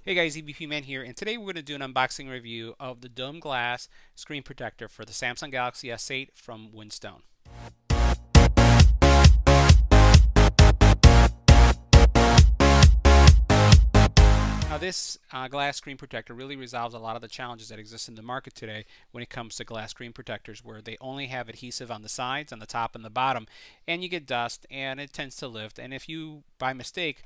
Hey guys, EBPMAN here, and today we're going to do an unboxing review of the Dome Glass Screen Protector for the Samsung Galaxy S8 from Whitestone. Now this glass screen protector really resolves a lot of the challenges that exist in the market today when it comes to glass screen protectors, where they only have adhesive on the sides, on the top and the bottom, and you get dust and it tends to lift, and if you by mistake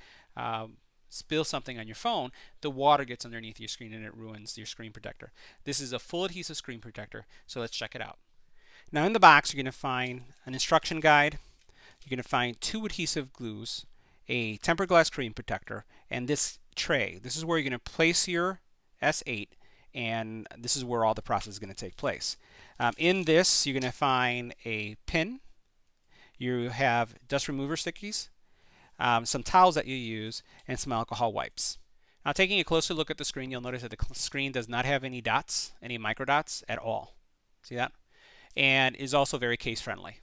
spill something on your phone, the water gets underneath your screen and it ruins your screen protector. This is a full adhesive screen protector, so let's check it out. Now in the box you're going to find an instruction guide, you're going to find 2 adhesive glues, a tempered glass screen protector, and this tray. This is where you're going to place your S8, and this is where all the process is going to take place. In this you're going to find a pin, you have dust remover stickies, some towels that you use, and some alcohol wipes. Now taking a closer look at the screen, you'll notice that the screen does not have any dots, any micro dots at all. See that? And is also very case friendly.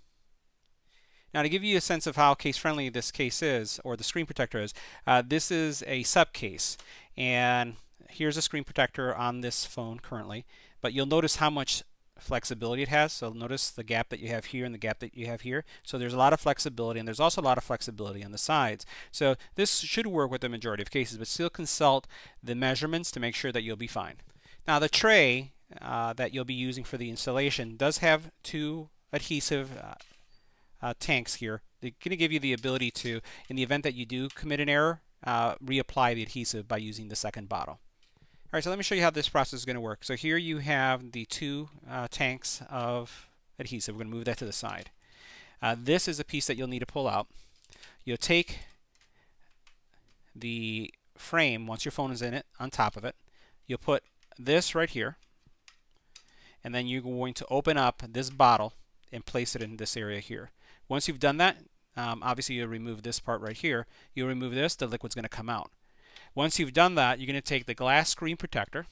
Now to give you a sense of how case friendly this case is, or the screen protector is, this is a sub case, and here's a screen protector on this phone currently, but you'll notice how much flexibility it has. So notice the gap that you have here and the gap that you have here. So there's a lot of flexibility, and there's also a lot of flexibility on the sides. So this should work with the majority of cases, but still consult the measurements to make sure that you'll be fine. Now the tray that you'll be using for the installation does have 2 adhesive tanks here. They're going to give you the ability to, in the event that you do commit an error, reapply the adhesive by using the second bottle. Alright, so let me show you how this process is going to work. So here you have the 2 tanks of adhesive. We're going to move that to the side. This is a piece that you'll need to pull out. You'll take the frame, once your phone is in it, on top of it. You'll put this right here, and then you're going to open up this bottle and place it in this area here. Once you've done that, obviously you'll remove this part right here. You'll remove this, the liquid's going to come out. Once you've done that, you're going to take the glass screen protector,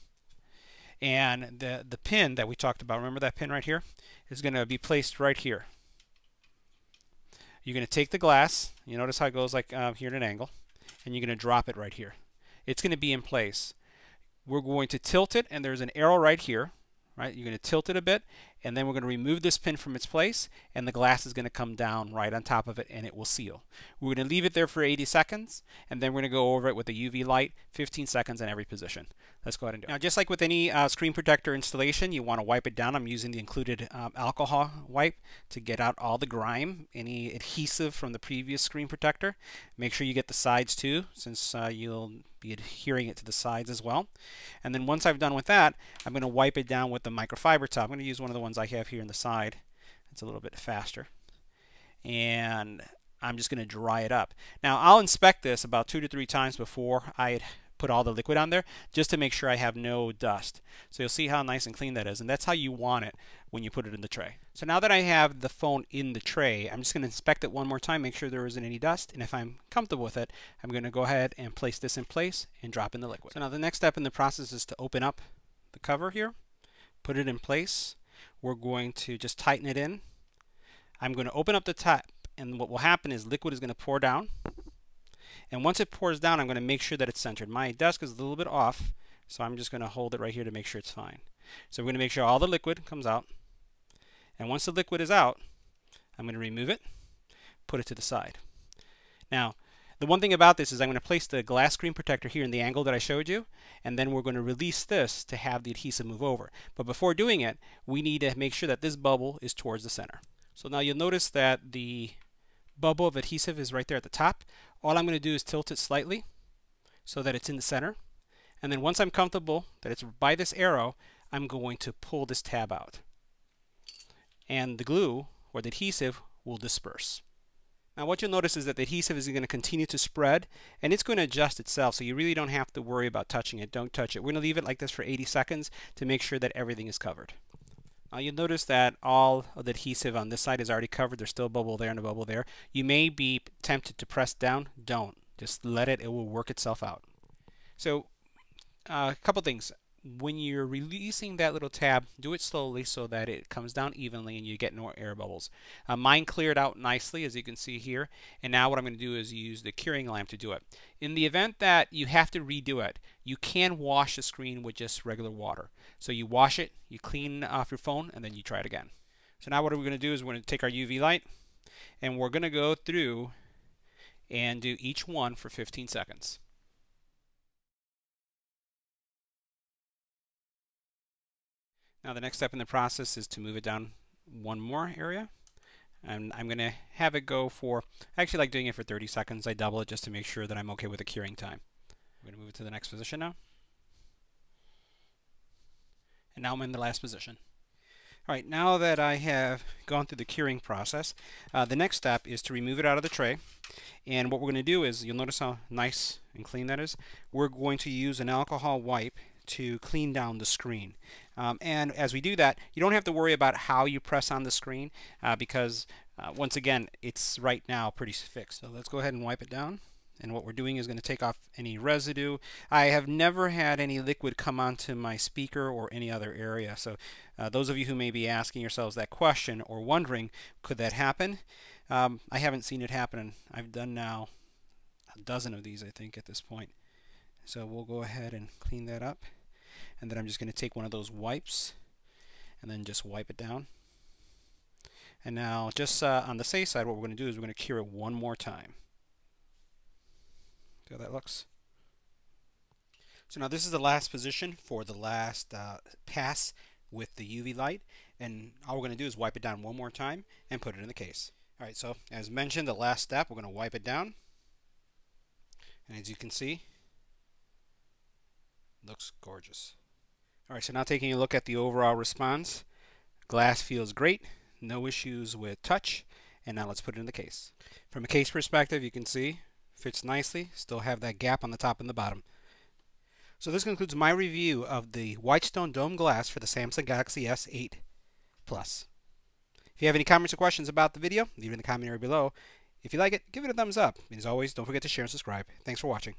and the pin that we talked about, remember that pin right here, is going to be placed right here. You're going to take the glass, you notice how it goes like here at an angle, and you're going to drop it right here. It's going to be in place. We're going to tilt it, and there's an arrow right here. Right? You're going to tilt it a bit, and then we're going to remove this pin from its place, and the glass is going to come down right on top of it, and it will seal. We're going to leave it there for 80 seconds, and then we're going to go over it with a UV light, 15 seconds in every position. Let's go ahead and do it. Now, just like with any screen protector installation, you want to wipe it down. I'm using the included alcohol wipe to get out all the grime, any adhesive from the previous screen protector. Make sure you get the sides too, since you'll be adhering it to the sides as well. And then once I've done with that, I'm going to wipe it down with the microfiber top. I'm going to use one of the ones I have here in the side. It's a little bit faster. And I'm just going to dry it up. Now I'll inspect this about 2 to 3 times before I put all the liquid on there, just to make sure I have no dust. So you'll see how nice and clean that is, and that's how you want it when you put it in the tray. So now that I have the phone in the tray, I'm just going to inspect it one more time, make sure there isn't any dust, and if I'm comfortable with it, I'm going to go ahead and place this in place and drop in the liquid. So now the next step in the process is to open up the cover here, put it in place. We're going to just tighten it in. I'm going to open up the top, and what will happen is liquid is going to pour down. And once it pours down, I'm going to make sure that it's centered. My desk is a little bit off, so I'm just going to hold it right here to make sure it's fine. So we're going to make sure all the liquid comes out. And once the liquid is out, I'm going to remove it, put it to the side. Now, the one thing about this is I'm going to place the glass screen protector here in the angle that I showed you, and then we're going to release this to have the adhesive move over. But before doing it, we need to make sure that this bubble is towards the center. So now you'll notice that the bubble of adhesive is right there at the top. All I'm going to do is tilt it slightly so that it's in the center. And then once I'm comfortable that it's by this arrow, I'm going to pull this tab out. And the glue, or the adhesive, will disperse. Now what you'll notice is that the adhesive is going to continue to spread, and it's going to adjust itself, so you really don't have to worry about touching it. Don't touch it. We're going to leave it like this for 80 seconds to make sure that everything is covered. Now you'll notice that all of the adhesive on this side is already covered. There's still a bubble there and a bubble there. You may be tempted to press down. Don't. Just let it. It will work itself out. So a couple things. when you're releasing that little tab, do it slowly so that it comes down evenly and you get no air bubbles. Mine cleared out nicely, as you can see here, and now what I'm going to do is use the curing lamp to do it. In the event that you have to redo it, you can wash the screen with just regular water. So you wash it, you clean off your phone, and then you try it again. So now what we're going to do is we're going to take our UV light and we're going to go through and do each one for 15 seconds. Now the next step in the process is to move it down one more area. And I'm going to have it go for, I actually like doing it for 30 seconds. I double it just to make sure that I'm okay with the curing time. I'm going to move it to the next position now. And now I'm in the last position. All right, now that I have gone through the curing process, the next step is to remove it out of the tray. And what we're going to do is, you'll notice how nice and clean that is. We're going to use an alcohol wipe to clean down the screen. And as we do that, you don't have to worry about how you press on the screen because once again, it's right now pretty fixed. So let's go ahead and wipe it down. And what we're doing is going to take off any residue. I have never had any liquid come onto my speaker or any other area. So those of you who may be asking yourselves that question or wondering, could that happen? I haven't seen it happen. I've done now a dozen of these, I think, at this point. So we'll go ahead and clean that up. And then I'm just going to take one of those wipes and then just wipe it down. And now just on the safe side, what we're going to do is we're going to cure it one more time. See how that looks? So now this is the last position for the last pass with the UV light. And all we're going to do is wipe it down one more time and put it in the case. All right, so as mentioned, the last step, we're going to wipe it down. And as you can see, looks gorgeous. All right, so now taking a look at the overall response. Glass feels great, no issues with touch, and now let's put it in the case. From a case perspective, you can see fits nicely, still have that gap on the top and the bottom. So this concludes my review of the Whitestone Dome glass for the Samsung Galaxy S8 Plus. If you have any comments or questions about the video, leave it in the comment area below. If you like it, give it a thumbs up. And as always, don't forget to share and subscribe. Thanks for watching.